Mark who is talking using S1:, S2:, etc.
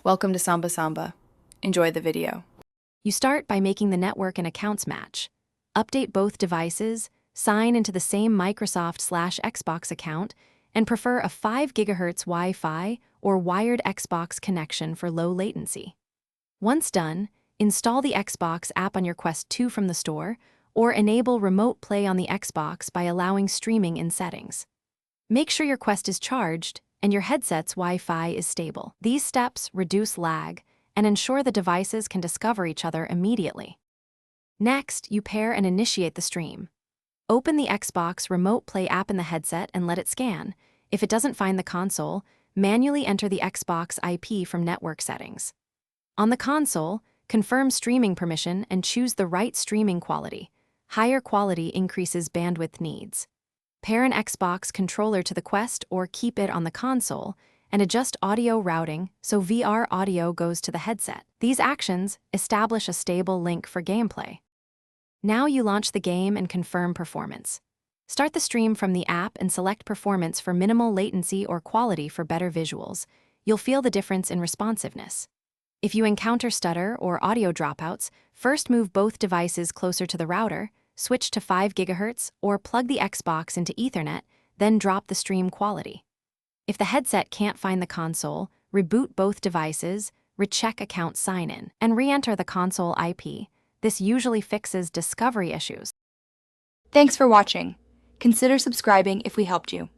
S1: Welcome to Samba Samba. Enjoy the video.
S2: You start by making the network and accounts match. Update both devices, sign into the same Microsoft/Xbox account, and prefer a 5 GHz Wi-Fi or wired Xbox connection for low latency. Once done, install the Xbox app on your Quest 2 from the store, or enable remote play on the Xbox by allowing streaming in settings. Make sure your Quest is charged and your headset's Wi-Fi is stable. These steps reduce lag and ensure the devices can discover each other immediately. Next, you pair and initiate the stream. Open the Xbox Remote Play app in the headset and let it scan. If it doesn't find the console, manually enter the Xbox IP from network settings. On the console, confirm streaming permission and choose the right streaming quality. Higher quality increases bandwidth needs. Pair an Xbox controller to the Quest or keep it on the console, and adjust audio routing so VR audio goes to the headset. These actions establish a stable link for gameplay. Now you launch the game and confirm performance. Start the stream from the app and select performance for minimal latency or quality for better visuals. You'll feel the difference in responsiveness. If you encounter stutter or audio dropouts, first move both devices closer to the router, switch to 5 GHz, or plug the Xbox into Ethernet, then drop the stream quality. If the headset can't find the console, reboot both devices, recheck account sign-in, and re-enter the console IP. This usually fixes discovery issues.
S3: Thanks for watching. Consider subscribing if we helped you.